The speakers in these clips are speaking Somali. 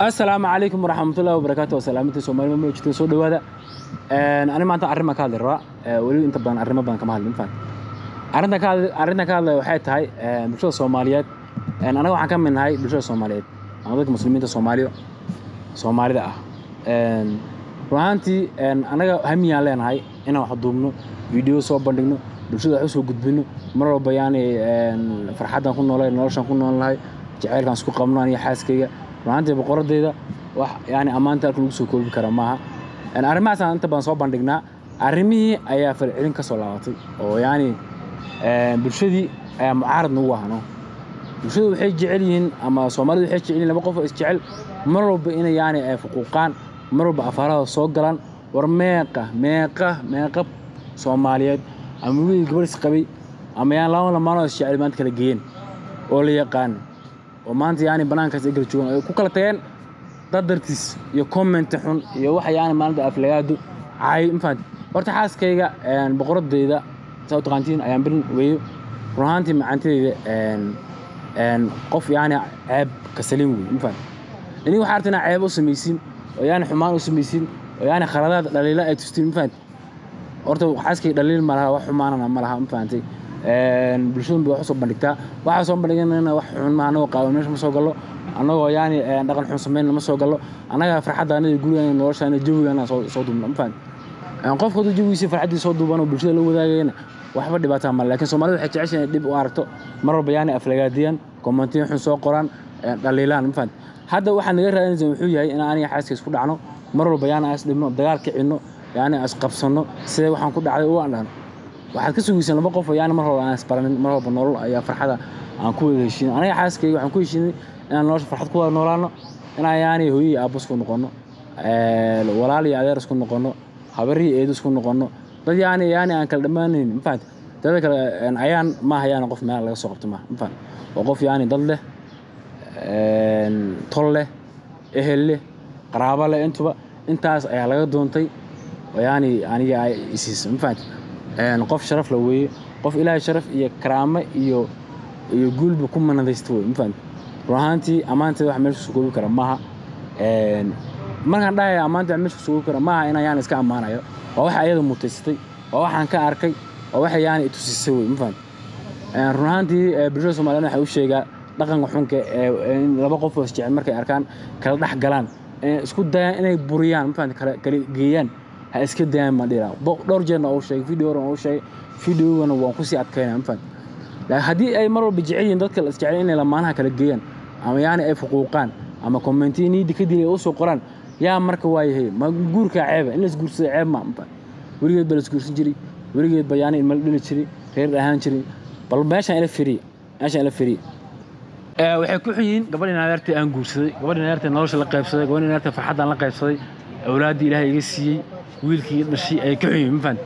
السلام عليكم ورحمة الله وبركاته وسلامة الصوماليين ما جتين سو دوادا أنا ما أنت أرمى كهذا الرأي ولي أنت بان أرمى بان كمال من فان أرنا كهذا وحيد هاي بشر الصوماليات أنا وحكم من هاي بشر الصوماليات أنا ضد مسلمين الصومالي ده وأنتي أنا همي علينا هاي أنا واحد ضمنه فيديو صوب بندقنه بشر حسوا قد بينه مرة بياني فرحتنا كنا ولا نورشنا كنا ولا جعل كان سوق قمنا ني حاس كيا وأنتي بقرر ده يعني أمانة كل سوق كل بكرامها أنا أرمى مثلا أنت بنصوب بندقنا أرمي أيها في العلم كسولاتي أو يعني بالشدي معارض نوعه نو بالشدي وحيد جعلين أما صومالي وحيد جعلين لما قفوا استجعل مروا بإنا يعني فقوقان مروا بأفراد صقران ورميقة صوماليات أما ويل قبل سقبي أما يعني لا ما نو استجعل ما أنت كلاجين أولي يقان وما أنت يعني بنان كسيجر تشون كوكلتين تدرتيس يكومنت حن يوحى يعني ما نبدأ أفليادو عاي مفاد ورت حاس كيجا يعني بقرد ده سو تقانتين أيام بين ويو رهانتي معنتي قف يعني عيب كسليم وي مفاد إني وحارتنا عيب وسميسين ويعني حمان وسميسين ويعني خرادات دليل تستين مفاد ورت حاس كي دليل مالها وحمانا مالها مفادتي بلشون بيحصل بندكتا وحصل بندقنا أنا وحن معنا وقاومناش مسوق أنا يعني نقل حسمين لما سوق الله أنا فرحت أنا يقول يعني نورش أنا جوي أنا صوت من فان يعني قف خذ جوي يصير فرحت صوت دوبنا وبالشيء اللي هو ذا هنا وحبر دبات عمل لكن سومالي حكي عشان دب وارتو مرة بياني أفلقاديا كومنتين حسوا قران دليلان فان هذا واحد غير هذا زي محوي أنا حاسس كل عنه مرة بياني أسلم دجال كأنه يعني أسقف سيد وحن كل عليه وأنا واحد كسر يسون لما قف يعني مرة أنا سبرمن مرة بنور يا فرحة عن كل شيء أنا حاسس كي عن كل شيء أنا نورش فرحت كوا نورانا أنا يعني هوي أبوس كون نقولنا ولا لي عذير سكون نقولنا خبري إيدو سكون نقولنا طيب يعني أنا كل دمان مفاد تذكر أن عيان ما هي أنا قف ما لا سقطت ما مفاد وقف يعني ضله طله إهله قرابة له أنت على دونتي ويعني أنا يسيس مفاد نقف شرف لوي قف إلى شرف كرامة يقول بكم من هذا يستوي مفاد رهانتي أمانتي واحد مش سكوب كرامها ما كان ده أمانتي مش سكوب كرامها أنا يعني إسكان أمانة يا وواحد أيضا متستي وواحد كأركي وواحد يعني تسوي مفهوم رهانتي بجوز ما لنا حوش شيء لقن وحنك لما قفوا استعمال مركي أركان كلا ده جلان سكوت ده أنا بريان مفهوم كليان هاسكت ده ما ديرا دور جن أو شيء فيديو أنا وانقصي أتكلم مفهوم لا هدي أي مرة بيجعين ضد الاستعلان لما أنا كلجيان أما يعني أي فقوقان أما كومنتيني دي كده يوصل قران يا مركب واي هي ما جورك عيبة إلا جورس عيب ما مفهوم وريد بلس جورس جري وريد بياني الملك شري غير أهان شري بل ماشي على فري وحكوا حين قبل إن عرفت أنجورسي قبل إن عرفت نورش لقيبسي قبل إن عرفت فرحة لقيبسي أولادي إلهي يجسي ويلكي مشي أي كحين مفهوم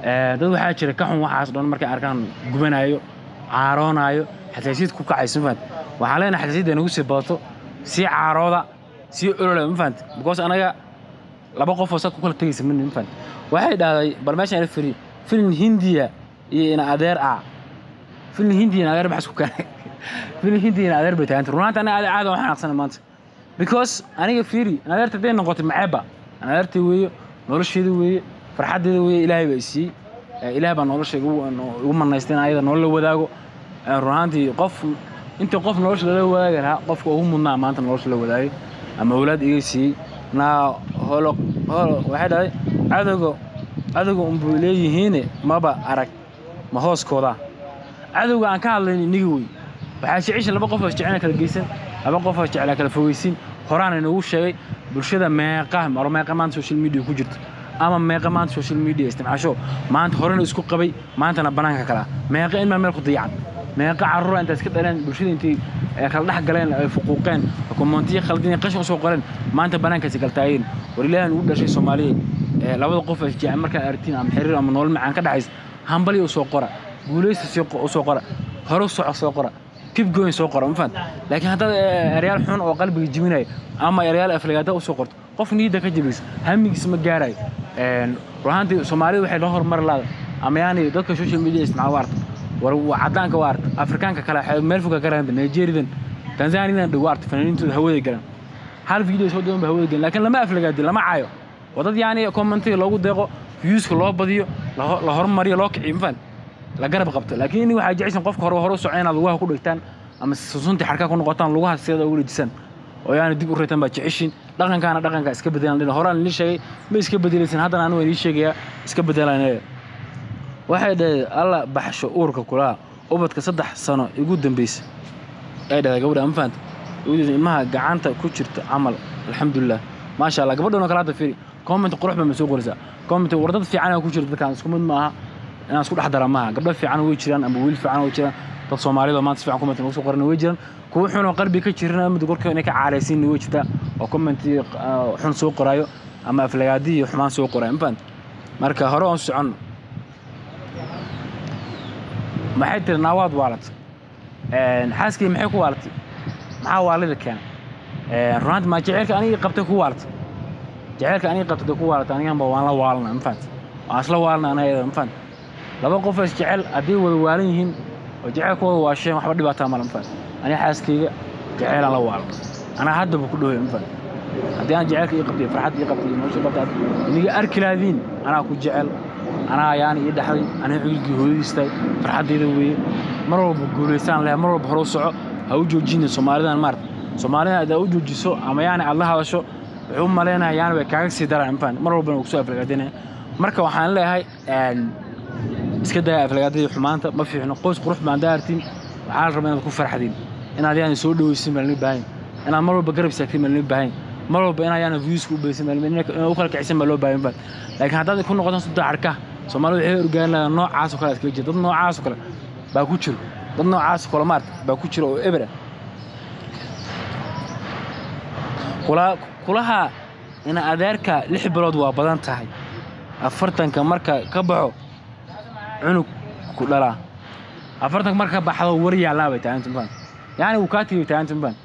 dad waxaa jira ka xun waxaas dhan markay arkaan gubanayo caaroonayo xasaasiyad ku kacaysan fahad waxa leena xasaasiyada nagu sii badato si caarooda si olole ma fahad because anaga laba qof oo sad ku kala tagaysan min fahad waxay dhaaday bal meesha film hindiya iyo in adeer film hindiya in adeer maxas ku keenay film hindiya in adeer baytaan runta ana aad waxaan aqsan maanta because aniga fiiri adeerta deen noqotay maceeba adeerta weeyo nolosheedu weeyo فرحدي ويا إلهي بيسي إلهي بنورش يقوم الناس أيضا نقول له وداعو رهانتي قف أنت قف نورش له وداعو قف وهم منا ما أنت نورش له وداعو أما أولاد إيسي نا هلا واحد هاي عدو أمبولي هنا ما بعرك ما هو سكولا عدو عن كله نجوي بحاش يعيش اللي بقف أشجعنا كالجيسن أبى قف أشجعنا كالفويسين هران إنه وش شيء برشة ما قام أو ما قام عن سوشيال ميديا كجرت أما ميقا ما أنت سوشيال ميديا استمعشوا ما أنت هورن اسكو قبي ما أنت نبناك كلا ميقا إن ما ملك ضيعان ميقا عرّو أنت اسكت الآن برشيد أنت خلنا حق لين فقوقين وكمنتي خلدين قشوا سوقرين ما أنت بناك سكالتاين ولله نقول شيء سومالي لو القفة جاء مركا أرتين عم حرير عم نقول معان كده عايز همبلي وسوقرة بوليس وسوقرة هرس وسوقرة كيف جوين سوقرة مفهوم لكن هذا ريال حون أو قلب الجمينة أما ريال أفريقيا وسوقرة قف نيدا كجبيس هم يسمى جاري رهانتي سومالي وحيد ظهر مرة لا أما يعني ضد السوشيال ميديا اسمع وارد وعدان كوارد أفريقيا كلا ملفوك كلام نيجيريا تنزانيا دوارد فنانين هو ذي كلام hal video soo doon baa hawada laakiin lama aflagaadin lama caayo wadad yaani comment loogu deeqo views loo badiyo la hormariyo loo kiciyo ma fahad la garab qabto laakiin waxa jeceysan qofka hore u soconaad lugaha ku dhigtaan ama sunta xarka ku noqotaan lugaha sida ugu dhisan oo yaani dib u reetan baa jeceshin dhaqanka iska bedelan horaan la sheegay ma iska bedelaysan haddana aan weyn sheegaya iska bedelanay waxay dhahay alla baxsho uurka kula ubadka 3 sano ugu dambeysay ay dhahay gabadha ma fahad ugu ilmaha gacanta ku jirta amal alxamdulillah ma sha Allah gabadhuna kala hadda fiiri comment qurux ma soo qoraysa comment wardad fiican ku jirta dadkan isku mid maaha inaan isku dhaxdara maaha gabdho fiican way jiraan ama wiil fiican way jiraan dad Soomaaliyeed maanta fiican comment ugu soo qorna way jiraan kuwa xun oo qalbi ka jirna mid gorka inay ka caalaysin way jirta oo comment xun soo qorayo ama aflagaadi iyo xumaan soo qorayo ma fahad marka hore oo socon maxay tir nawaad waalat xaaskii maxay ku waalatay maxaa waalida keen runtii ma jecelka aniga qabtay ku waalatay jecelka aniga qabtay ku waalatay aniga waan la waalna ma fahad waan isla waalna aniga ma fahad laba qof is jecel hadii wada waalan yihiin oo jecelkooda waa shay waxba dhibaato ma fahad aniga xaaskayga jecel la waal ana hadda ku dhaweey ma fahad hadii aan jecelka ii qabtay farxad ii qabtay nolosha qabtay aniga arki laadin ana ku jecel ana yaani ii dhaxday ana cunugii hooyadiistay farxadeeda weey mar walba guuleysaan leh mar walba hore u soco ha u joojin Soomaalidan maarta Soomaalida aad u joojiso ama yaani Allah hadasho wuxuu maleynaa yaani way kaaga sii daraan ma fahad mar walba uu soo aflagaadina marka waxaan leeyahay iska daa aflagaadada xumaanta ma fiicno qoys qurux baan daartiin waxaan rabaa inaad ku farxadin inaad yaani soo dhaweysin malin baahin inaad mar walba garab saaktin malin baahin mar walba inaad yaani views ku beesin malin u kala kicsan ma loo baahin baa laakiin haddaad ku noqoto sida arka Soomaalidu waxay urgaanayaan noocaas oo kale iska jira dad noocaas oo kale baa ku jiro dad noocaas oo kale maarta baa ku jiro oo ebra kulaha ina adeerka 6 bilood waa badan tahay 40 marka ka baxo cunug ku dhala 40 marka baxdo wariya laabay taantan baan yaani uu ka tiyo taantan baan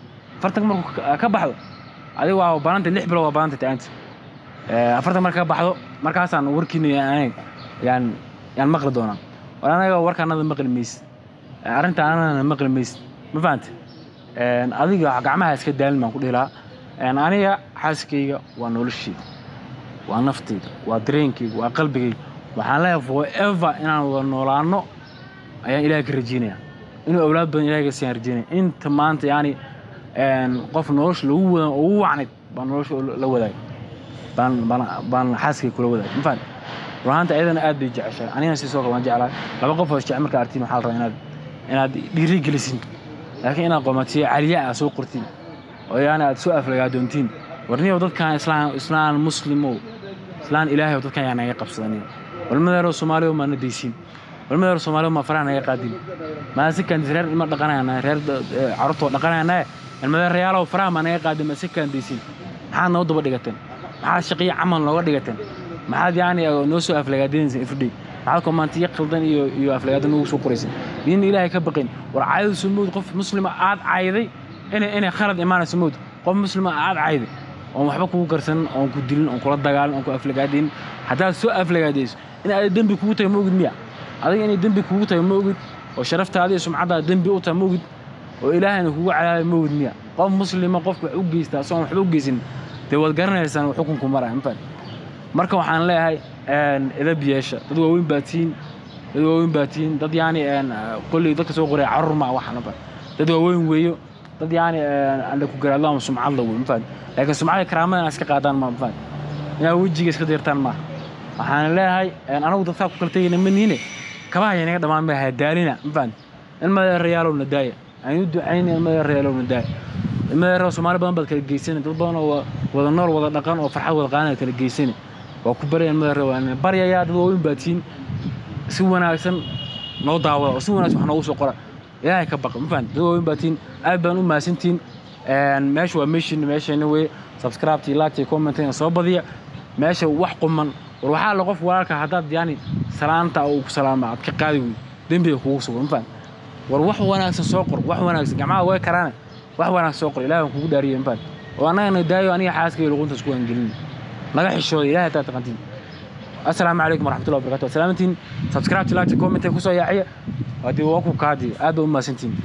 40 marka ka baxdo adiga waa baanta 6 bilood waa baanta taantan 40 marka baxdo markaasaan warkiina yaan maqli doonaa walaanaga warkaanada maqli mees arintaana maqli mees ma fahanti adiga gacmaha iska daalmaan ku dhilaa aniga xaaskayga waa noloshii waa naftayda waa dareenkayga waa qalbigayga waxaan leeyahay forever inaan wada noolaano ayaan Ilaahay ka rajeenayaa inuu awlaad badan Ilaahay ka sii rajeenayaa inta maanta yaani qof nolosh lagu wada oo wacnid baan nolosh la wadaay baan xaaskay kula wadaay ma fahad ruuxanta ayadana aad bay jeceshay aniga si soo qaban jeclaa laba qof oo jecel marka artiin waxa la rabaa inaad dhiiri gelisin laakiin inaad qomatiyo caliya soo qortiin oo yaani aad soo aflagaadoontiin warniyo dadkan islaan muslimo islaan Ilaahay dadkan yaana ay qabsadaan walmadaro Soomaaliya ma nadeysin walmadaro Soomaaliya ma faraan ay qaadin ma si kan reer ma dhaqanayna reer carruurta dhaqanayna walmadaro reyaalo faraan ma ay qaadin ma si kan deysin maxaa noo daba dhigateen maxaa shaqo camal looga dhigateen maxaa yaani noo soo aflagaadeensan ifdhi maxaa commentiyo qaldan iyo aflagaad noo soo qoraysan in Ilaahay ka baqin war caayid sumuud qof muslima aad caayiday inay khalad imaan sumuud qof muslima aad caayiday oo waxba kugu garsan oo ku dilin oo kula dagaalan oo ku aflagaadin hadaa soo aflagaadayso in ay dambi kugu tahay moogid miya adiga inay dambi kugu tahay moogid oo sharaftaada iyo sumcadaada dambi u tahay moogid oo Ilaahayna kugu calaamay moogid miya qof muslima qof wax u geystaa soo wax u geysin de wad garanaysan xukunku maraa ma fahad marka waxaan leeyahay idab yeesha dad waaweyn baatiin dad yaani qolli dadka soo qoray carruur ma waxana ba dad waaweyn weeyo dad yaani aan ku garaadlaan sumcad la weyn ma fahad laakiin sumcada karaamada iska qaadaan ma fahad yaa wajiga iska deertaan ma waxaan leeyahay anagu dadka ku kaltayna maniine kabaha inaga dhamaan ma hadaalina ma fahad ilma reyaalo nadaaya ayuu ducayn ilma reyaalo nadaaya ilma reyaalo Soomaali badan bad kala geysan dad badan oo wada nool wada dhaqan oo farxad wada qaanay kala geysan oo ku bareen ilma reyaalo baryayaa dad waaweyn baatiin si wanaagsan noo daawado si wanaagsan wax noogu soo qora Ilaahay ka baqo ma fahad dad waaweyn baatiin aad baan u maasantiin meesha waa meeshana way subscribe tii like tii comment soo badiya meesha wax quman war waxa la qof walaalka hadaad yaani salaanta oo ku salaamaad ka qaadi way dambiga kugu soo ma fahad war wax wanaagsan soo qor wax wanaagsan gacmaha way karaan wax wanaagsan soo qor Ilaahay kugu dhaariyay ma fahad oo anaga daayo aniga xaaskay luqunta isku angelin naga xishooday Ilaahay taa taqantiin السلام عليكم ورحمة الله وبركاته سلامتين سبسكرايب لايك كومنت كوسو ياعية هادي واكو كادي ادو ما سنتين